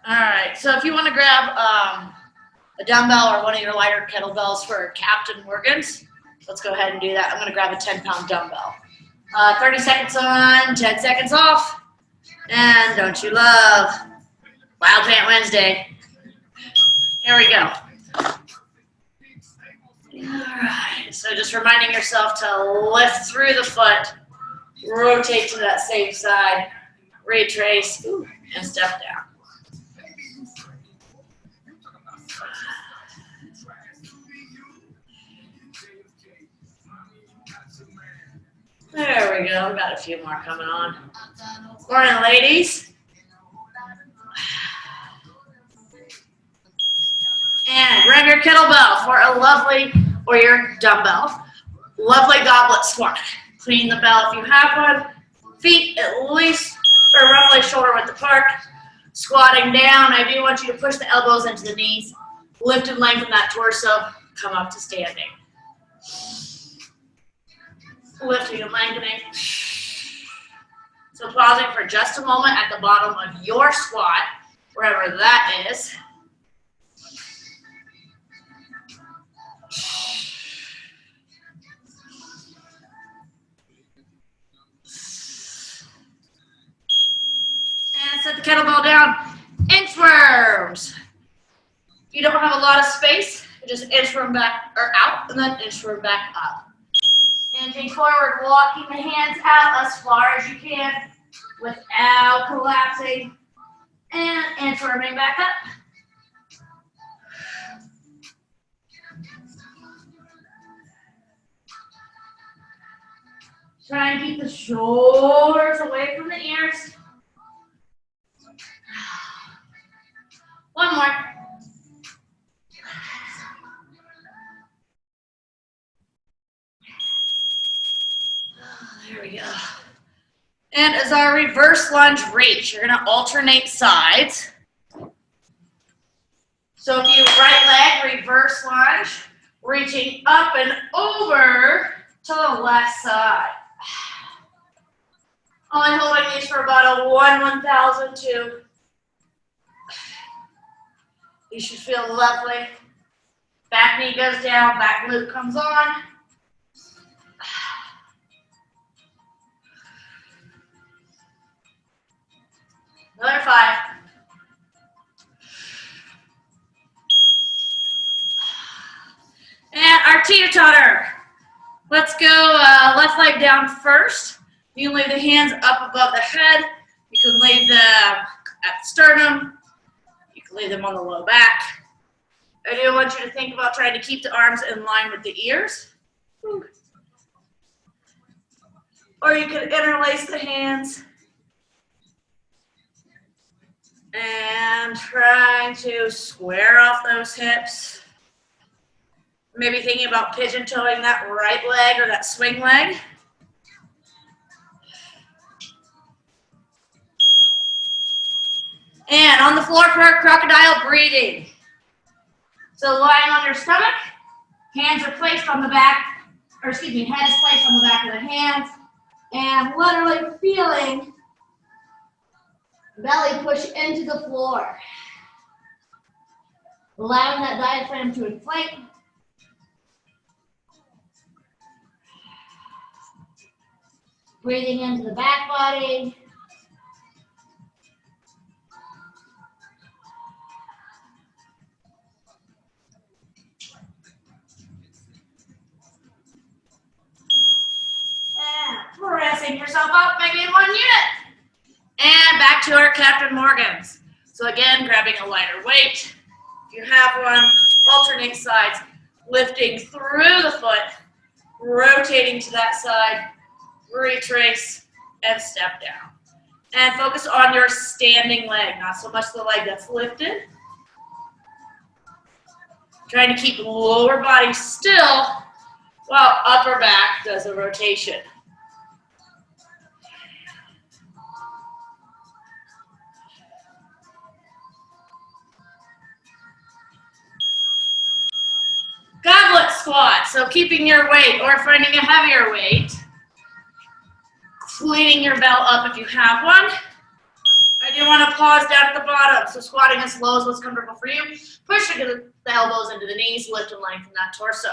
All right, so if you want to grab a dumbbell or one of your lighter kettlebells for Captain Morgan's, let's go ahead and do that. I'm going to grab a 10-pound dumbbell. 30 seconds on, 10 seconds off. And don't you love Wild Pant Wednesday? Here we go. All right, so just reminding yourself to lift through the foot, rotate to that same side, retrace, and step down. There we go. We've got a few more coming on. Morning, ladies. And grab your kettlebell for a lovely, or your dumbbell, lovely goblet squat. Clean the bell if you have one. Feet at least, or roughly shoulder width apart. Squatting down. I do want you to push the elbows into the knees. Lift and lengthen that torso. Come up to standing. Lifting and lengthening. So pausing for just a moment at the bottom of your squat, wherever that is. And set the kettlebell down. Inchworms. If you don't have a lot of space, just inchworm back or out and then inchworm back up. Inching forward, walking the hands out as far as you can without collapsing. And inchworming back up. Try and keep the shoulders away from the ears. One more. There we go. And as our reverse lunge reach, you're going to alternate sides. So if you right leg, reverse lunge, reaching up and over to the left side. Only holding these for about a 1/1002. You should feel lovely. Back knee goes down, back glute comes on. Another 5. And our teeter-totter. Let's go left leg down first. You can lay the hands up above the head. You can lay them at the sternum. You can lay them on the low back. I do want you to think about trying to keep the arms in line with the ears. Or you can interlace the hands. And trying to square off those hips. Maybe thinking about pigeon-toeing that right leg or that swing leg. And on the floor for our crocodile breathing. So lying on your stomach, hands are placed on the back, or excuse me, head is placed on the back of the hands, and literally feeling belly push into the floor. Allowing that diaphragm to inflate. Breathing into the back body. And pressing yourself up, maybe in 1 unit. And back to our Captain Morgan's. So again, grabbing a lighter weight. If you have one, alternate sides, lifting through the foot, rotating to that side, retrace, and step down. And focus on your standing leg, not so much the leg that's lifted. Trying to keep lower body still while upper back does a rotation. Goblet squat, so keeping your weight or finding a heavier weight. Cleaning your bell up if you have one. I do want to pause down at the bottom. So squatting as low as what's comfortable for you. Push the elbows into the knees, lift and lengthen that torso.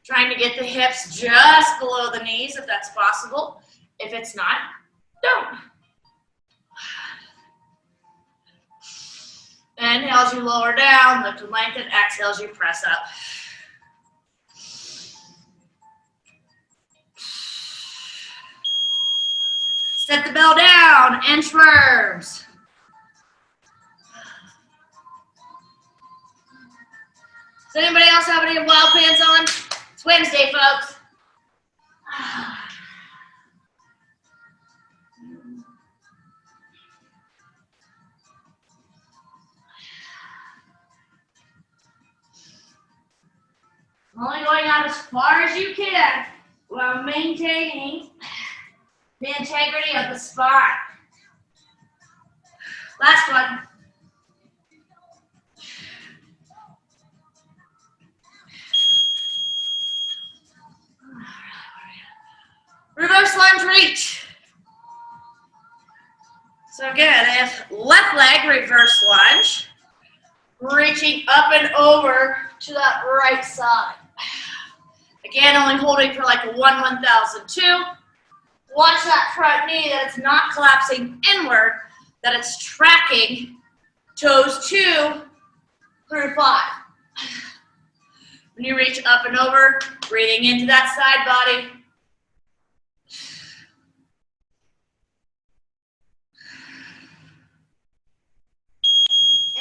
Trying to get the hips just below the knees if that's possible. If it's not, don't. Inhale as you lower down, lift and lengthen. Exhale as you press up. Set the bell down, inchworms. Does anybody else have any wild pants on? It's Wednesday, folks. Only going out as far as you can while maintaining the integrity of the spine. Last one. Reverse lunge reach. So again, if left leg reverse lunge, reaching up and over to that right side. Again, only holding for like a 1/1002. Watch that front knee, that it's not collapsing inward, that it's tracking toes 2 through 5. When you reach up and over, breathing into that side body.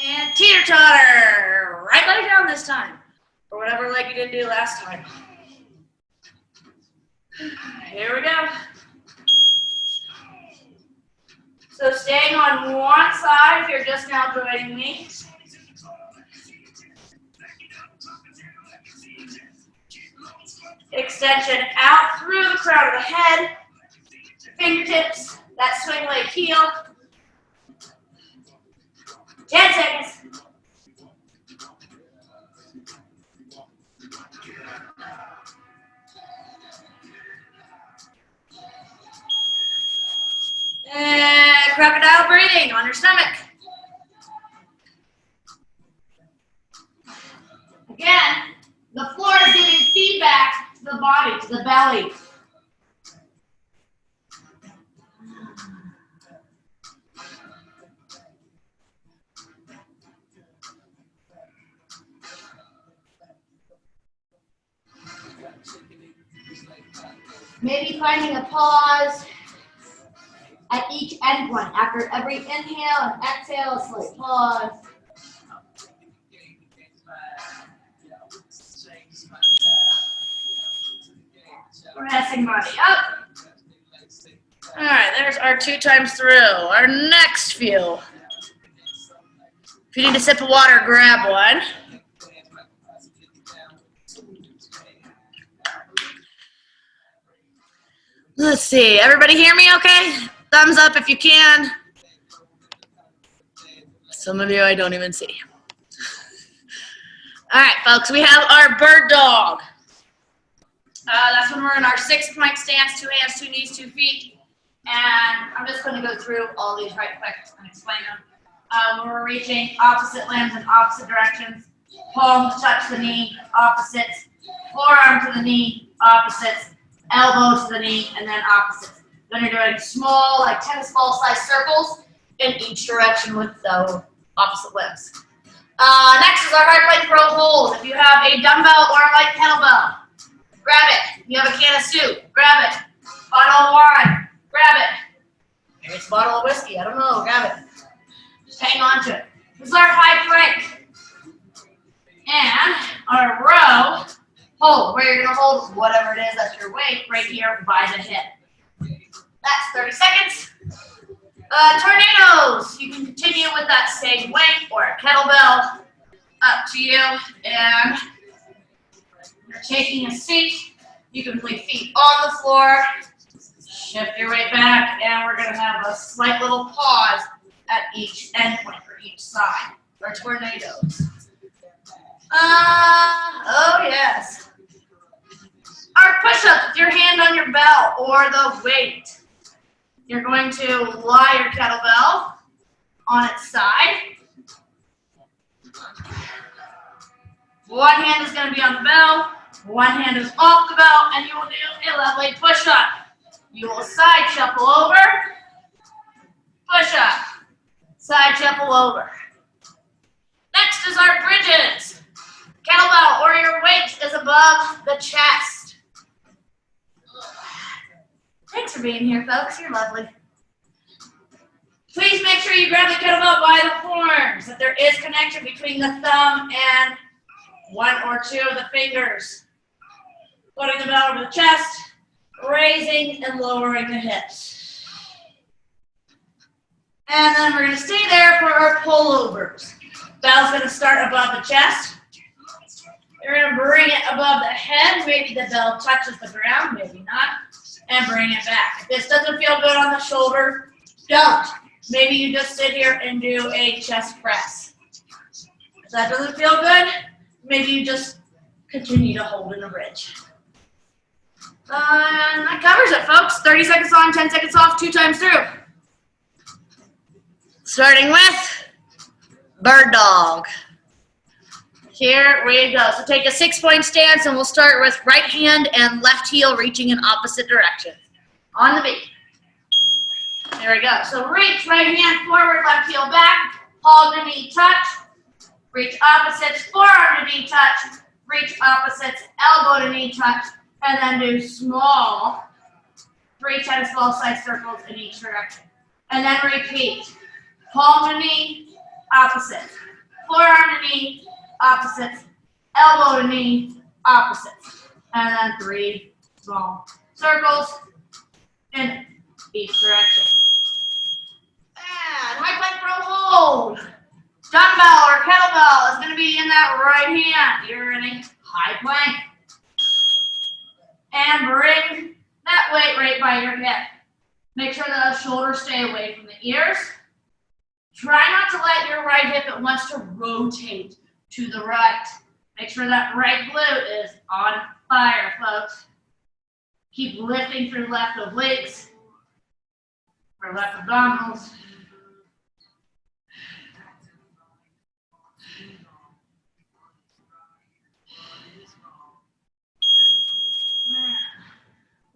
And teeter-totter, right leg down this time, or whatever leg you didn't do last time. Here we go. So staying on one side if you're just now joining me. Extension out through the crown of the head. Fingertips, that swing leg heel. 10 seconds. And crocodile breathing on your stomach. Again, the floor is giving feedback to the body, to the belly. Maybe finding a pause at each endpoint. After every inhale and exhale, a slight pause. Pressing body up. All right, there's our 2 times through. Our next few. If you need a sip of water, grab one. Let's see, everybody hear me okay? Thumbs up if you can. Some of you I don't even see. All right, folks, we have our bird dog. That's when we're in our 6-point stance, 2 hands, 2 knees, 2 feet. And I'm just going to go through all these right quick and explain them. We're reaching opposite limbs in opposite directions. Palm touch the knee, opposites. Forearm to the knee, opposites. Elbow to the knee, and then opposites. Then you're doing small, like tennis ball size circles in each direction with the opposite limbs. Next is our hard plank row hold. If you have a dumbbell or a light kettlebell, grab it. If you have a can of soup, grab it. Bottle of wine, grab it. Maybe it's a bottle of whiskey, I don't know, grab it. Just hang on to it. This is our high plank. And our row hold, where you're going to hold whatever it is that's your weight right here by the hip. That's 30 seconds. Tornadoes. You can continue with that same weight or a kettlebell. Up to you. And you're taking a seat. You can put feet on the floor. Shift your weight back. And we're going to have a slight little pause at each endpoint for each side. Or tornadoes. Oh yes. Our push-up with your hand on your belt or the weight. You're going to lie your kettlebell on its side. One hand is going to be on the bell, one hand is off the bell, and you will do a lovely push-up. You will side shuffle over, push-up, side shuffle over. Next is our bridges. Kettlebell or your weight is above the chest. Thanks for being here, folks. You're lovely. Please make sure you grab the kettlebell by the horns, that there is connection between the thumb and one or two of the fingers. Putting the bell over the chest, raising and lowering the hips. And then we're going to stay there for our pullovers. Bell's going to start above the chest. You're going to bring it above the head. Maybe the bell touches the ground, maybe not. And bring it back. If this doesn't feel good on the shoulder, don't. Maybe you just sit here and do a chest press. If that doesn't feel good, maybe you just continue to hold in a bridge. And that covers it, folks. 30 seconds on, 10 seconds off, 2 times through. Starting with bird dog. Here we go. So take a 6-point stance, and we'll start with right hand and left heel reaching in opposite directions. On the beat. There we go. So reach, right hand forward, left heel back, palm to knee touch. Reach opposites, forearm to knee touch. Reach opposites, elbow to knee touch. And then do small 3 times small side circles in each direction. And then repeat. Palm to knee, opposite. Forearm to knee, opposites. Elbow to knee, opposites. And then 3 small circles in each direction. And high plank row hold. Dumbbell or kettlebell is going to be in that right hand. You're in a high plank. And bring that weight right by your hip. Make sure that the shoulders stay away from the ears. Try not to let your right hip at once to rotate to the right. Make sure that right glute is on fire, folks. Keep lifting through left obliques or left abdominals.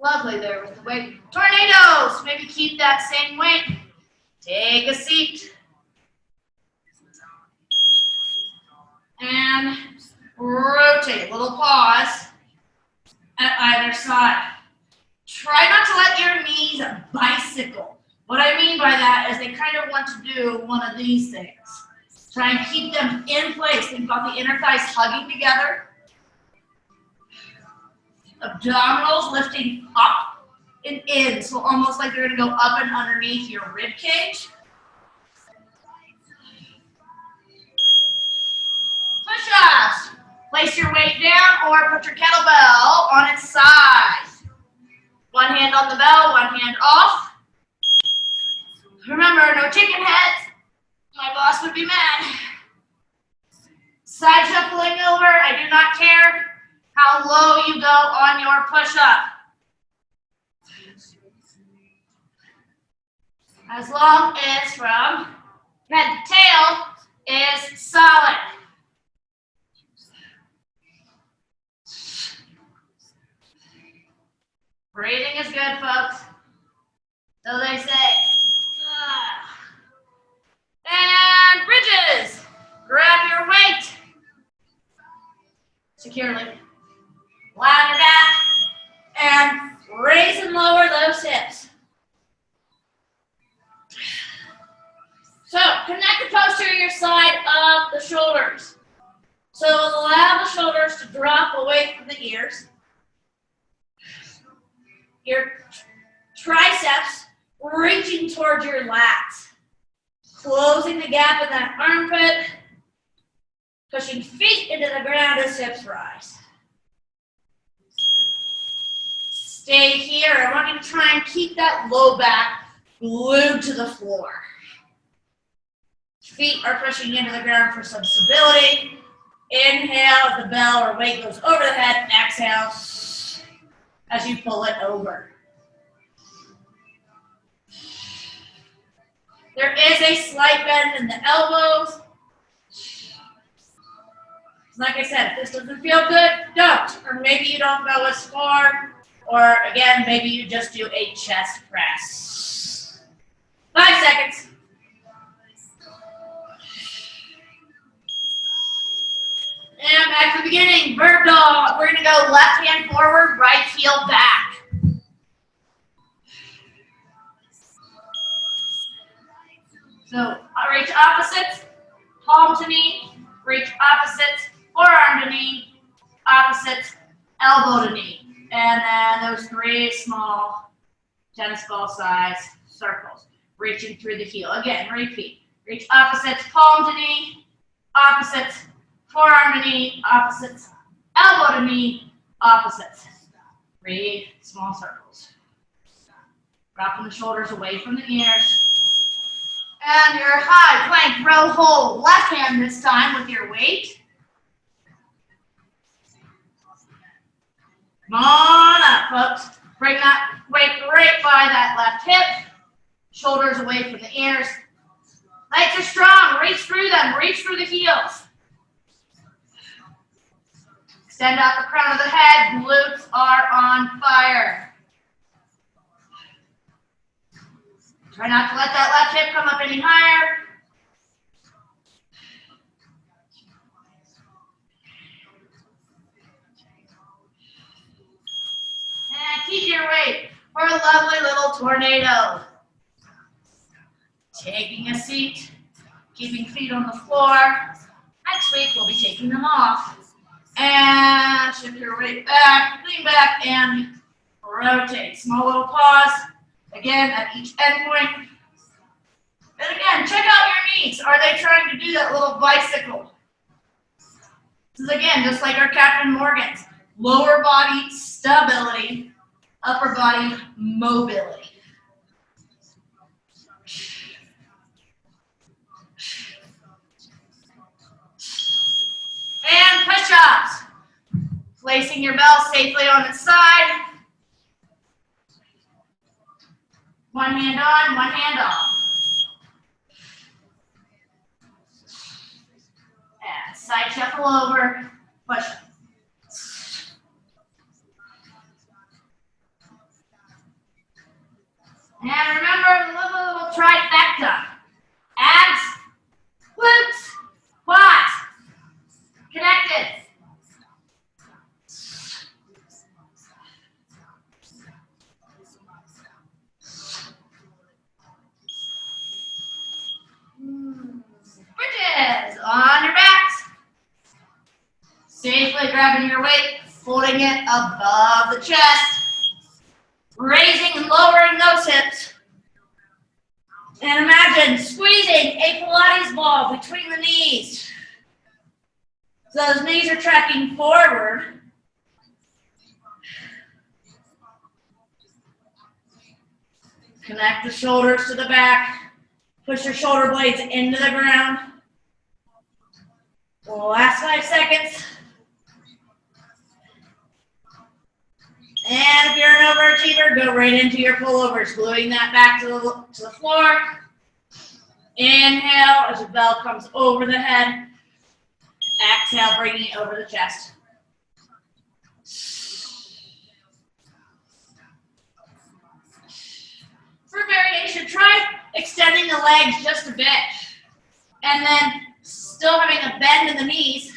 Lovely there with the weight. Tornadoes, maybe keep that same weight. Take a seat. And rotate, little pause at either side. Try not to let your knees bicycle. What I mean by that is they kind of want to do one of these things. Try and keep them in place. Think about the inner thighs hugging together. Abdominals lifting up and in, so almost like they're going to go up and underneath your rib cage. Push-ups. Place your weight down or put your kettlebell on its side. One hand on the bell, one hand off. Remember, no chicken heads. My boss would be mad. Side shuffling over. I do not care how low you go on your push-up. As long as from head to tail is solid. Breathing is good, folks. So they say. And bridges. Grab your weight securely. Lie on your back and raise and lower those hips. So connect the posterior side of the shoulders. So allow the shoulders to drop away from the ears. Your triceps reaching towards your lats. Closing the gap in that armpit. Pushing feet into the ground as hips rise. Stay here. I want you to try and keep that low back glued to the floor. Feet are pushing into the ground for some stability. Inhale as the bell or weight goes over the head. Exhale as you pull it over. There is a slight bend in the elbows. Like I said, if this doesn't feel good, don't. Or maybe you don't go as far. Or again, maybe you just do a chest press. 5 seconds. And back to the beginning, bird dog. We're gonna go left hand forward, right heel back. So I'll reach opposites, palm to knee, reach opposites, forearm to knee, opposites, elbow to knee. And then those 3 small tennis ball size circles, reaching through the heel. Again, repeat. Reach opposites, palm to knee, opposites, forearm to knee, opposites, elbow to knee, opposites. 3 small circles. Dropping the shoulders away from the ears. And your high plank row hold. Left hand this time with your weight. Come on up, folks. Bring that weight right by that left hip. Shoulders away from the ears. Legs are strong. Reach through them. Reach through the heels. Extend out the crown of the head. Glutes are on fire. Try not to let that left hip come up any higher. And keep your weight for a lovely little tornado. Taking a seat, keeping feet on the floor. Next week, we'll be taking them off. And shift your weight back, lean back, and rotate. Small little pause. Again, at each end point. And again, check out your knees. Are they trying to do that little bicycle? This is again, just like our Captain Morgan's. Lower body stability, upper body mobility. And push-ups. Placing your bell safely on its side. One hand on, one hand off. And side shuffle over, push up. And remember the little trifecta. Abs, glutes, quads. Connected. Bridges on your backs. Safely grabbing your weight, holding it above the chest. Raising and lowering those hips. And imagine squeezing a Pilates ball between the knees. So those knees are tracking forward. Connect the shoulders to the back. Push your shoulder blades into the ground. Last 5 seconds. And if you're an overachiever, go right into your pullovers, gluing that back to the floor. Inhale as the bell comes over the head. Exhale, bringing it over the chest. For variation, try extending the legs just a bit. And then still having a bend in the knees,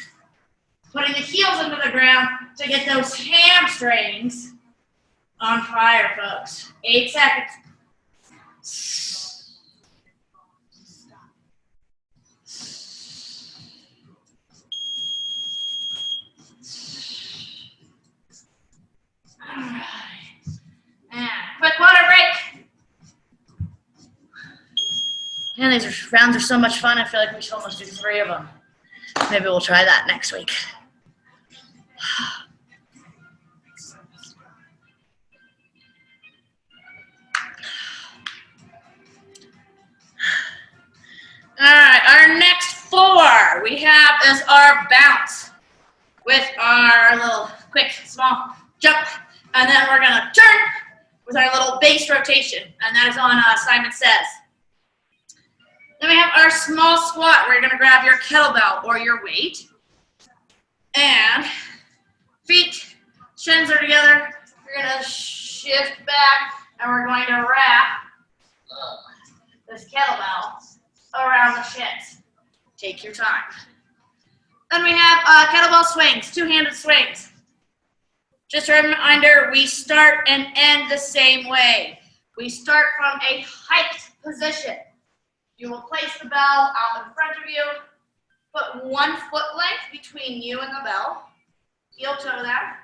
putting the heels into the ground to get those hamstrings on fire, folks. 8 seconds. All right. And quick water break. Man, these rounds are so much fun. I feel like we should almost do 3 of them. Maybe we'll try that next week. All right, our next 4 we have is our bounce with our little quick small jump, and then we're gonna turn with our little base rotation, and that is on Simon Says. Then we have our small squat where you're gonna grab your kettlebell or your weight. And feet, shins are together. You're gonna shift back and we're going to wrap this kettlebell around the shins. Take your time. Then we have kettlebell swings, two-handed swings. Just a reminder, we start and end the same way. We start from a hiked position. You will place the bell out in front of you. Put 1 foot length between you and the bell. Heel toe that.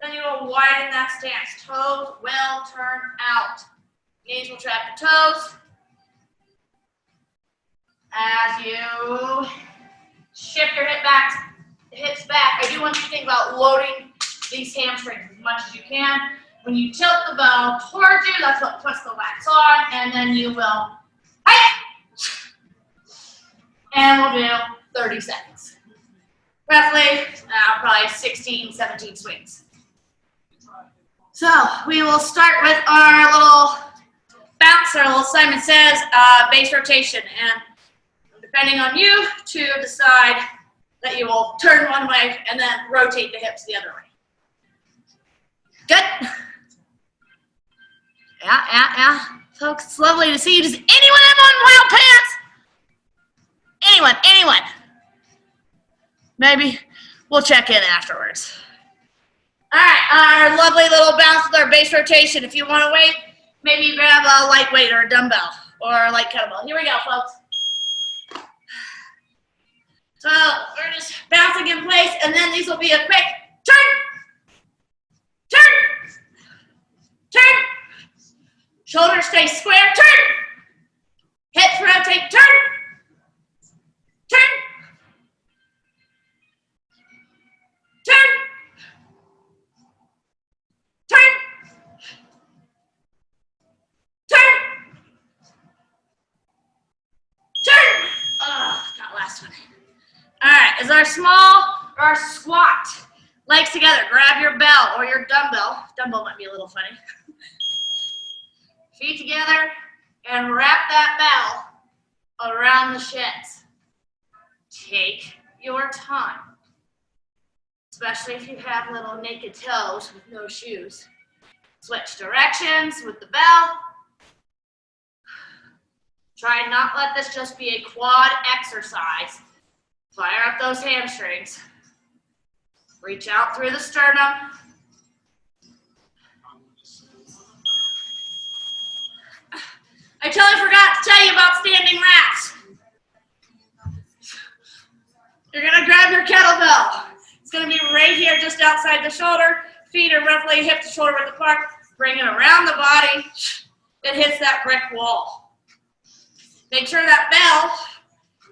Then you will widen that stance. Toes will turn out. Knees will track the toes. As you shift your hips back, I do want you to think about loading these hamstrings as much as you can. When you tilt the bell towards you, that's what puts the wax on, and then you will hike. And we'll do 30 seconds. Roughly, probably 16, 17 swings. So we will start with our little bounce, our little Simon Says base rotation. And depending on you to decide that you will turn one way and then rotate the hips the other way. Good? Yeah. Folks, it's lovely to see you. Does anyone have on wild pants? Anyone? Maybe we'll check in afterwards. All right, our lovely little bounce with our base rotation. If you want to wait, maybe grab a light weight or a dumbbell or a light kettlebell. Here we go, folks. So we're just bouncing in place, and then these will be a quick turn. Shoulders stay square, turn. Hips rotate, turn. Is our squat. Legs together. Grab your bell or your dumbbell. Dumbbell might be a little funny. Feet together and wrap that bell around the shins. Take your time. Especially if you have little naked toes with no shoes. Switch directions with the bell. Try and not let this just be a quad exercise. Fire up those hamstrings. Reach out through the sternum. I totally forgot to tell you about standing wraps. You're gonna grab your kettlebell. It's gonna be right here just outside the shoulder. Feet are roughly hip to shoulder width apart. Bring it around the body. It hits that brick wall. Make sure that bell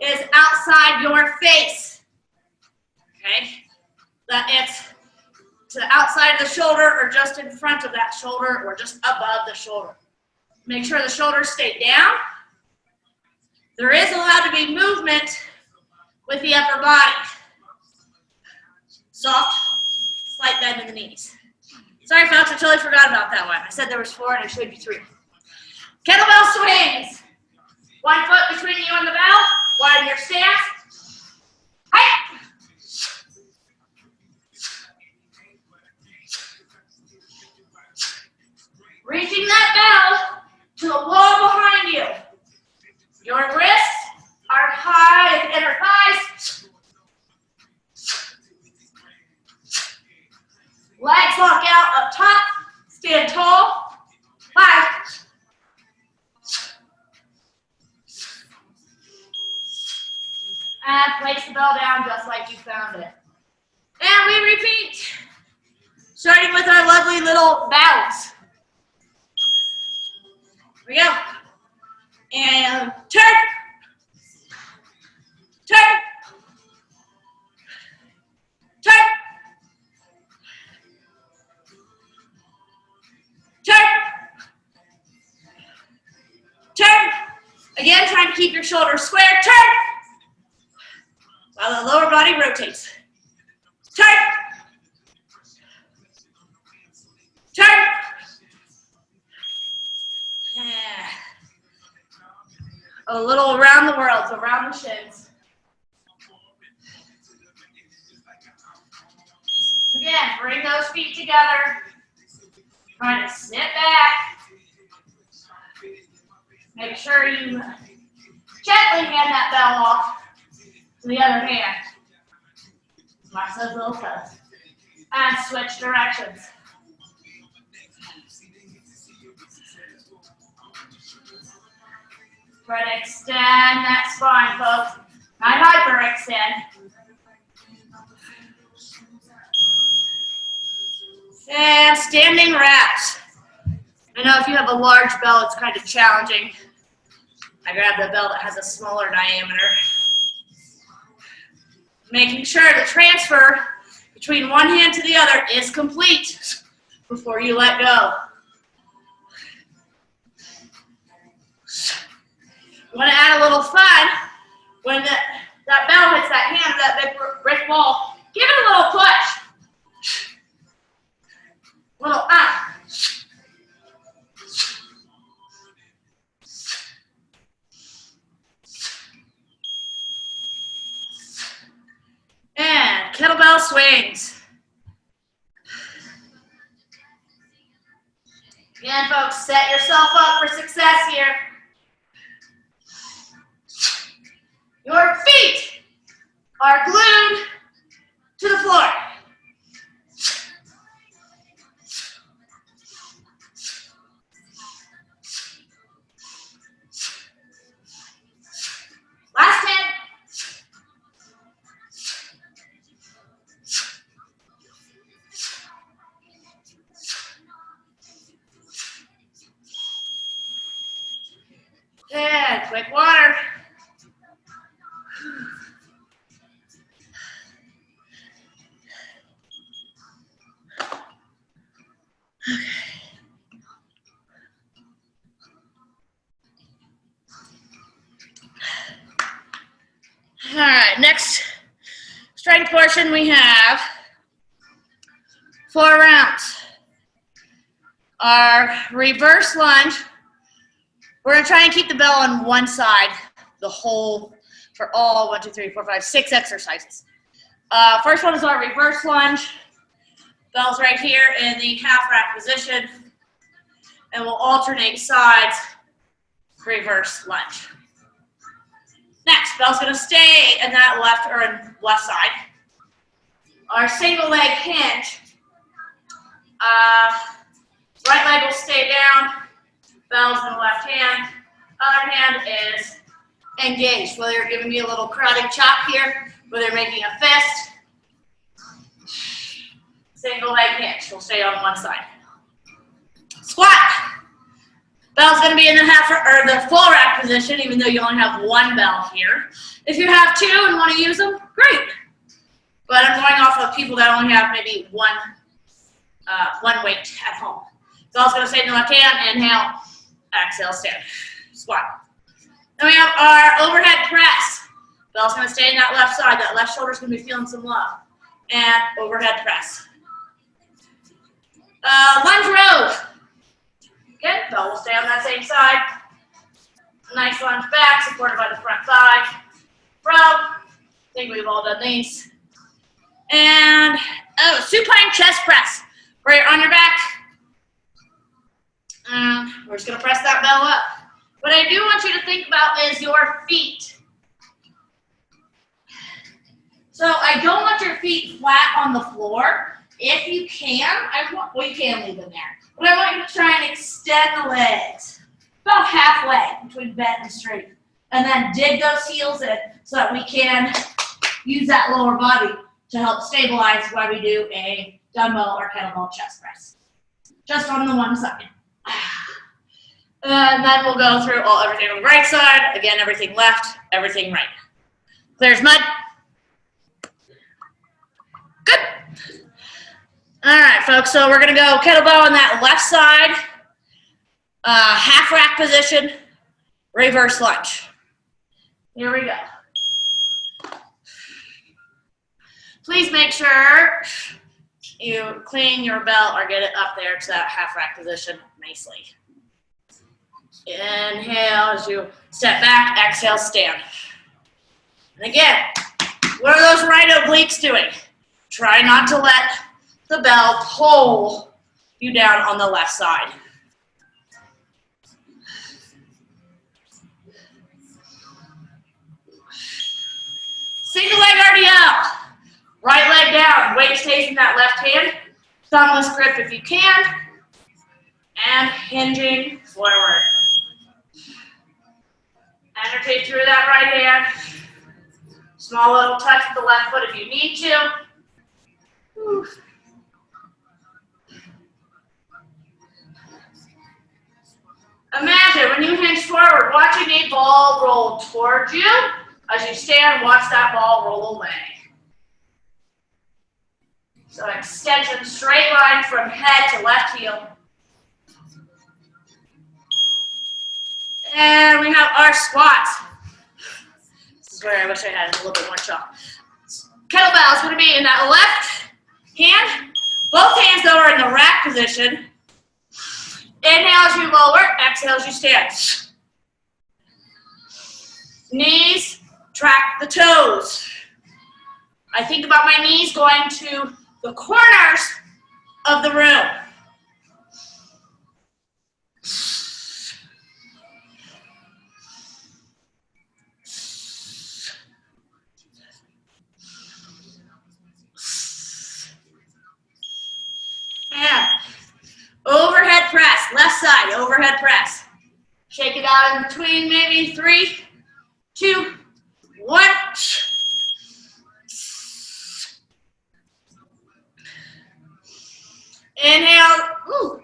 is outside your face, okay? That it's to the outside of the shoulder or just in front of that shoulder or just above the shoulder. Make sure the shoulders stay down. There is allowed to be movement with the upper body. Soft, slight bend in the knees. Sorry folks, I totally forgot about that one. I said there was 4 and I showed you 3. Kettlebell swings. 1 foot between you and the bell. Widen your stance. Hike. Reaching that bell to the wall behind you. Your wrists are high and inner thighs. Legs lock out up top. Stand tall. 5. And place the bell down just like you found it. And we repeat. Starting with our lovely little bounce. Here we go. And turn. Turn. Turn. Turn. Turn. Again, trying to keep your shoulders square. Turn. While the lower body rotates. Turn. Turn. Yeah. A little around the world, so around the shins. Again, bring those feet together. Try to sit back. Make sure you gently hand that bell off to the other hand. Watch those little toes. And switch directions. Try to extend that spine, folks. Not hyperextend. And standing wraps. I know if you have a large bell, it's kind of challenging. I grabbed a bell that has a smaller diameter. Making sure the transfer between one hand to the other is complete before you let go. You want to add a little fun. When that bell hits that hand, that big brick wall, give it a little push. Little And kettlebell swings. Again, folks, set yourself up for success here. Your feet are glued to the floor. Last 10. And quick water. All right, next strength portion we have 4 rounds. Our reverse lunge. We're going to try and keep the bell on one side the whole, for all 1, 2, 3, 4, 5, 6 exercises. First one is our reverse lunge. Bell's right here in the half rack position. And we'll alternate sides, reverse lunge. Next, bell's going to stay in that left side. Our single leg hinge. Right leg will stay down. Bell's in the left hand. Other hand is engaged. Whether you're giving me a little karate chop here, whether you're making a fist. Single leg hinge. We'll stay on one side. Squat. Bell's going to be in the full rack position, even though you only have one bell here. If you have 2 and want to use them, great. But I'm going off of people that only have maybe one weight at home. Bell's going to stay in the left hand. Inhale, exhale, stand, squat. Then we have our overhead press. Bell's going to stay in that left side. That left shoulder's going to be feeling some love. And overhead press. Lunge rows. Again, bell will stay on that same side. Nice lunge back, supported by the front thigh. Row. I think we've all done these. And, supine chest press. Where you're on your back. We're just going to press that bell up. What I do want you to think about is your feet. So I don't want your feet flat on the floor. If you can, you can leave them there. But I want you to try and extend the legs. About halfway between bent and straight. And then dig those heels in so that we can use that lower body to help stabilize while we do a dumbbell or kettlebell chest press. Just on the one side. And then we'll go through everything on the right side. Again, everything left, everything right. Clear as mud? Good. All right, folks, so we're going to go kettlebell on that left side. Half rack position, reverse lunge. Here we go. Please make sure you clean your belt or get it up there to that half rack position nicely. Inhale as you step back, exhale, stand. And again, what are those right obliques doing? Try not to let the bell pull you down on the left side. Single leg RDL. Right leg down, weight stays in that left hand. Thumbless grip if you can. And hinging forward. Energy through that right hand. Small little touch with the left foot if you need to. Whew. Imagine when you hinge forward, watching a ball roll towards you. As you stand, watch that ball roll away. So extension, straight line from head to left heel. And we have our squats. This is where I wish I had a little bit more chalk. Kettlebell is going to be in that left hand. Both hands though are in the rack position. Inhale as you lower, exhale as you stand. Knees, track the toes. I think about my knees going to the corners of the room. And overhead press, left side, overhead press. Shake it out in between, maybe 3, 2, 1. Inhale, ooh,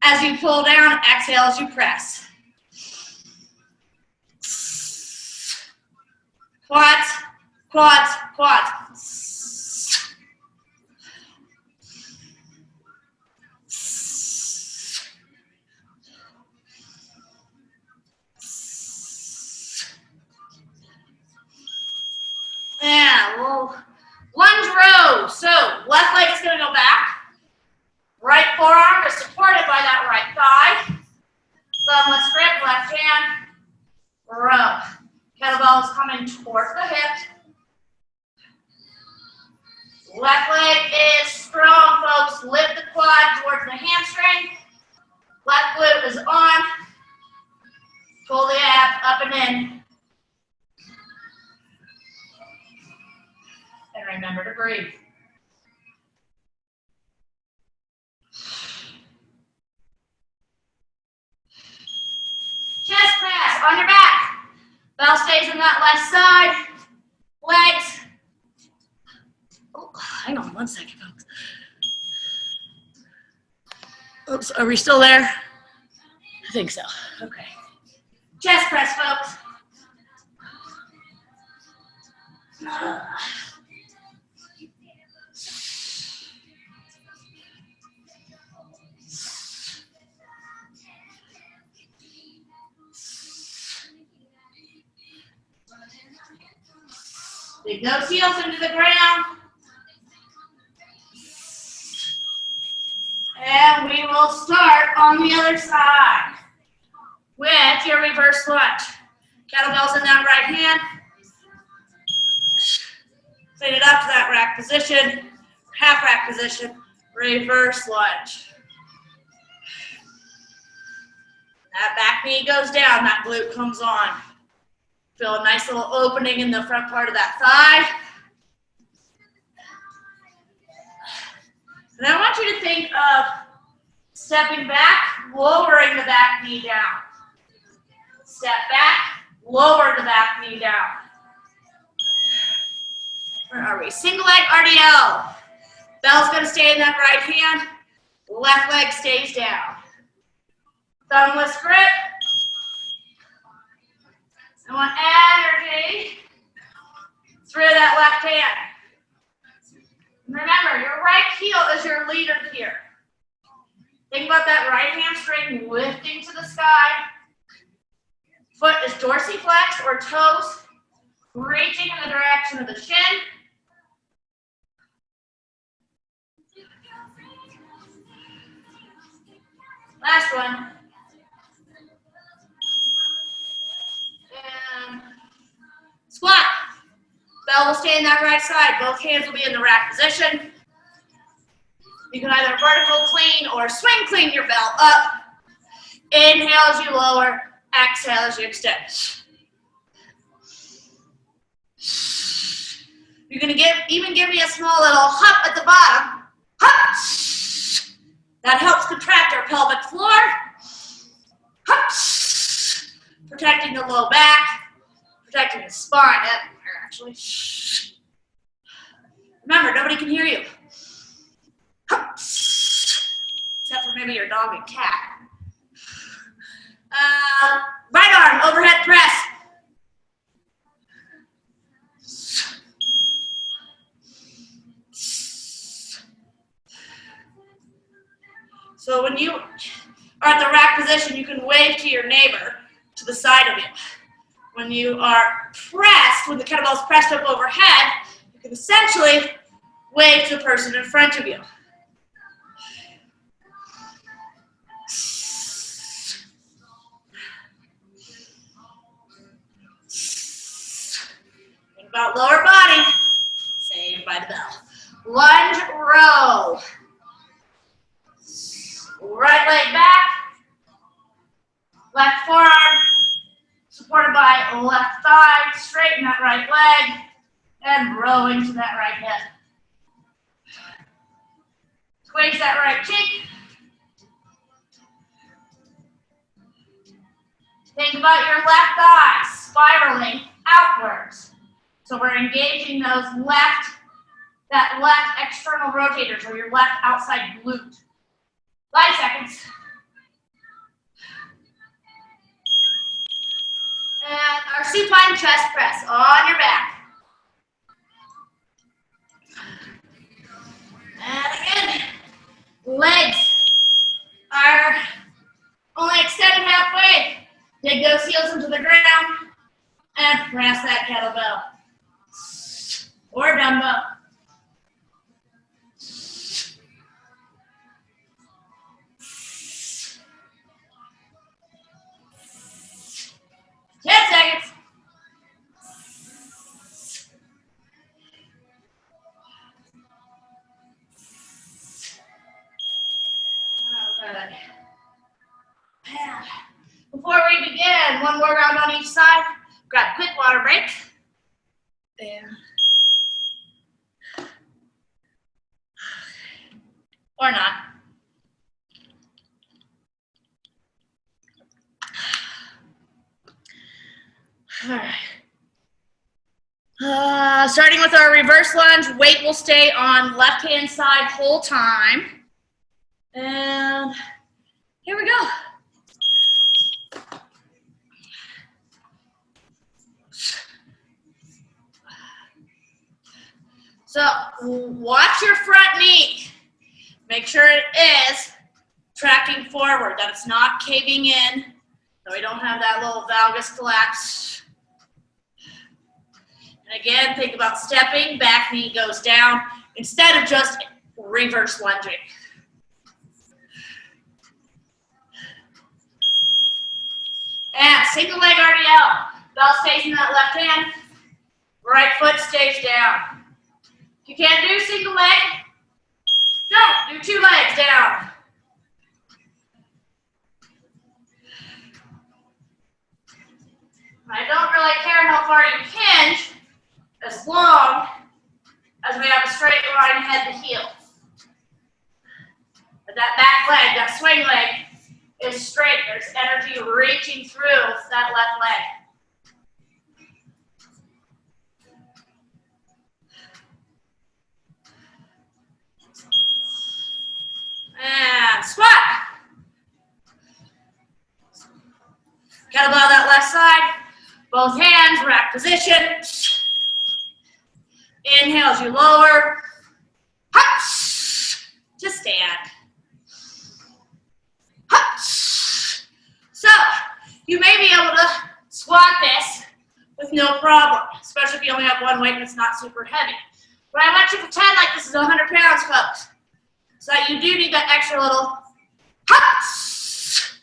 as you pull down, exhale as you press. Quads, quads, quads. And we'll lunge row. So left leg is going to go back. Right forearm is supported by that right thigh. Thumbless grip, left hand, row. Kettlebell is coming towards the hip. Left leg is strong, folks. Lift the quad towards the hamstring. Left glute is on. Pull the abs up and in. And remember to breathe. Chest press on your back. Bell stays on that left side. Legs. Oh, hang on one second, folks. Oops, are we still there? I think so. Okay. Chest press, folks. Dig those heels into the ground. And we will start on the other side with your reverse lunge. Kettlebells in that right hand. Clean it up to that rack position, half rack position, reverse lunge. That back knee goes down, that glute comes on. Feel a nice little opening in the front part of that thigh. And I want you to think of stepping back, lowering the back knee down. Step back, lower the back knee down. Where are we? Single leg RDL. Bell's going to stay in that right hand. Left leg stays down. Thumbless grip. I want energy through that left hand. Remember, your right heel is your leader here. Think about that right hamstring lifting to the sky. Foot is dorsiflexed or toes reaching in the direction of the shin. Last one. Squat. Bell will stay in that right side. Both hands will be in the rack position. You can either vertical clean or swing clean your bell up. Inhale as you lower. Exhale as you extend. You're going to even give me a small little hop at the bottom. Hop. That helps contract our pelvic floor. Hop. Protecting the low back. Protecting the spine. Actually. Remember, nobody can hear you. Hop. Except for maybe your dog and cat. Right arm, overhead press. So when you are at the rack position, you can wave to your neighbor to the side of you. When you are pressed, when the kettlebell is pressed up overhead, you can essentially wave to the person in front of you. Think about lower body. Saved by the bell. Lunge row. Right leg back. Left forearm supported by left thigh. Straighten that right leg and rowing to that right hip. Squeeze that right cheek. Think about your left thigh spiraling outwards. So we're engaging that left external rotators or your left outside glute. 5 seconds. And our supine chest press on your back. And again, legs are only extended halfway. Dig those heels into the ground and press that kettlebell or dumbbell. Seconds. All right. Before we begin, one more round on each side. Grab a quick water break. Or not. All right. Starting with our reverse lunge, weight will stay on left-hand side whole time. And here we go. So watch your front knee. Make sure it is tracking forward, that it's not caving in, so we don't have that little valgus collapse. And again, think about stepping, back knee goes down, instead of just reverse lunging. And single leg RDL. Bell stays in that left hand, right foot stays down. If you can't do single leg, don't. Do 2 legs down. I don't really care how far you hinge, as long as we have a straight line head to heel. But that back leg, that swing leg, is straight. There's energy reaching through that left leg. And squat. Kettlebell that left side. Both hands, rack position. Inhale as you lower. Hop. To stand. Hop. So, you may be able to squat this with no problem, especially if you only have one weight and it's not super heavy. But I want you to pretend like this is 100 pounds, folks. So that you do need that extra little hops.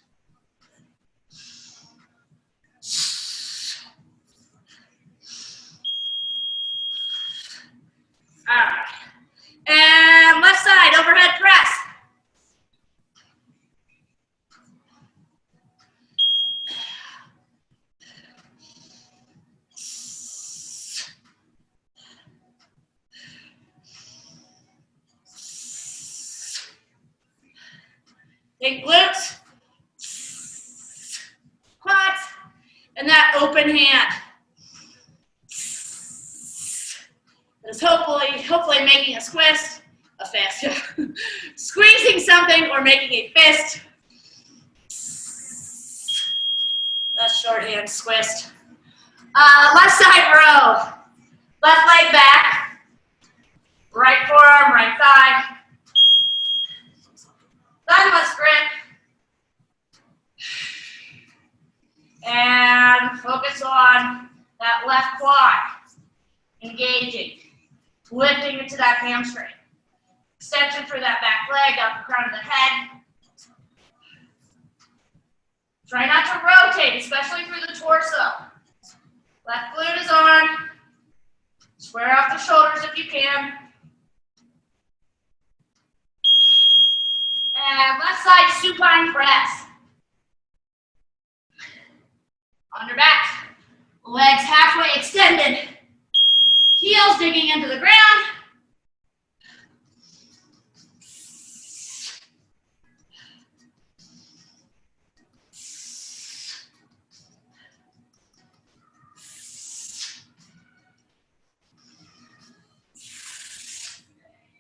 Think glutes, quads, and that open hand. That is hopefully making a fist, squeezing something or making a fist. That's shorthand, squished. Left side row. Left leg back. Right forearm, right thigh. Thigh grip. And focus on that left quad. Engaging. Lifting into that hamstring. Extension through that back leg, up the crown of the head. Try not to rotate, especially through the torso. Left glute is on. Square off the shoulders if you can. And left side supine press. On your back. Legs halfway extended. Heels digging into the ground.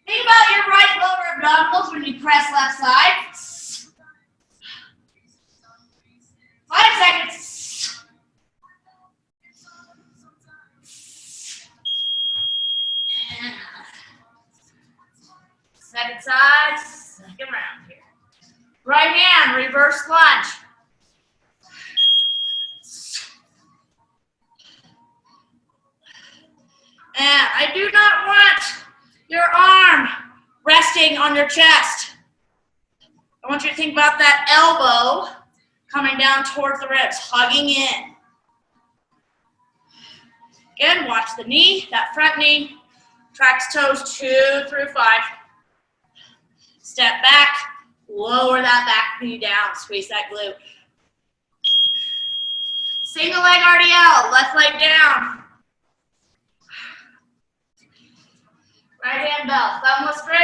Think about your right lower abdominals when you press left side. 5 seconds. And second side, second round here. Right hand, reverse lunge. And I do not want your arm resting on your chest. I want you to think about that elbow coming down towards the ribs, hugging in. Again, watch the knee, that front knee. Tracks toes 2 through 5. Step back, lower that back knee down, squeeze that glute. Single leg RDL, left leg down. Right hand bell, thumbless grip.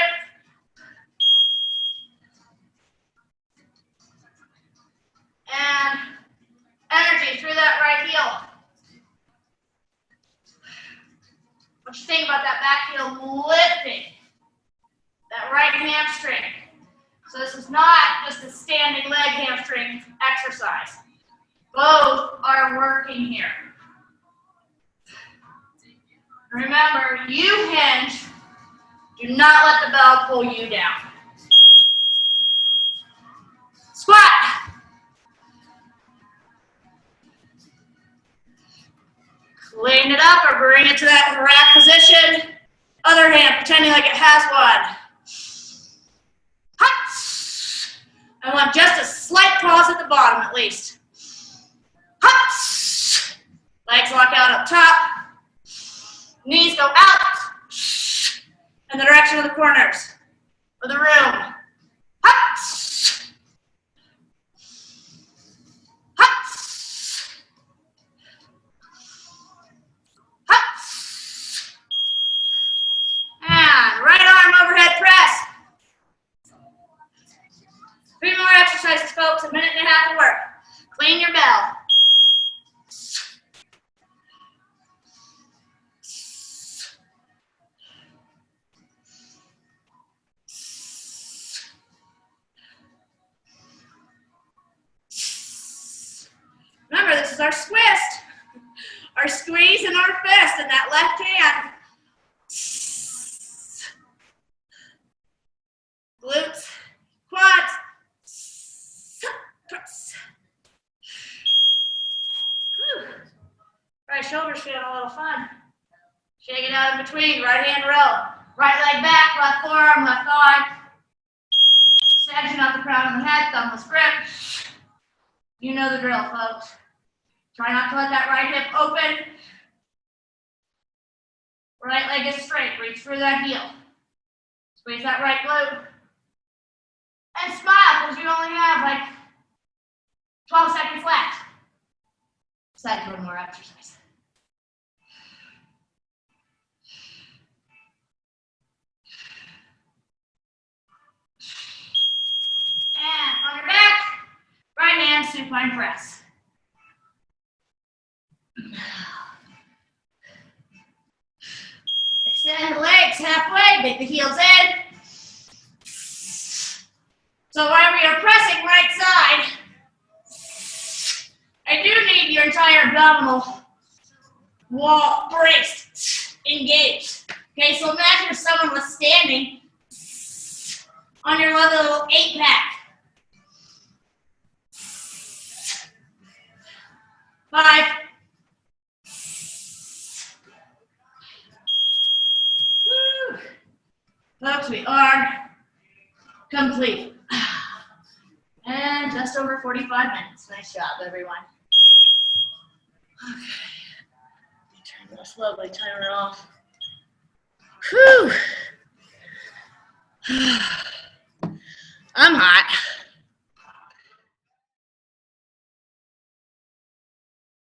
And energy through that right heel. What you think about that back heel lifting that right hamstring. So this is not just a standing leg hamstring exercise. Both are working here. Remember, you hinge. Do not let the bell pull you down. Squat. Clean it up or bring it to that rack position. Other hand, pretending like it has one. Hut. I want just a slight pause at the bottom at least. Hut. Legs lock out up top. Knees go out. In the direction of the corners of the room. Hut. Hut. Hut. And right arm overhead press. 3 more exercises, folks. 1.5 minutes of work. Clean your bell. Remember, this is our twist, our squeeze and our fist in that left hand. Glutes, quads, press. Right shoulders feeling a little fun. Shake it out in between, right hand row. Right leg back, left forearm, left thigh. Extension off the crown of the head, thumbless grip. You know the drill, folks. Try not to let that right hip open. Right leg is straight. Reach through that heel. Squeeze that right glute. And smile, because you only have like 12 seconds left. Decide for one more exercise. And on supine press. Extend the legs halfway, make the heels in. So while we are pressing right side, I do need your entire abdominal wall braced, engaged. Okay, so imagine if someone was standing on your little 8-pack. 5. Woo. Folks, we are complete. And just over 45 minutes. Nice job, everyone. Okay. Turn this lovely timer off. Whew.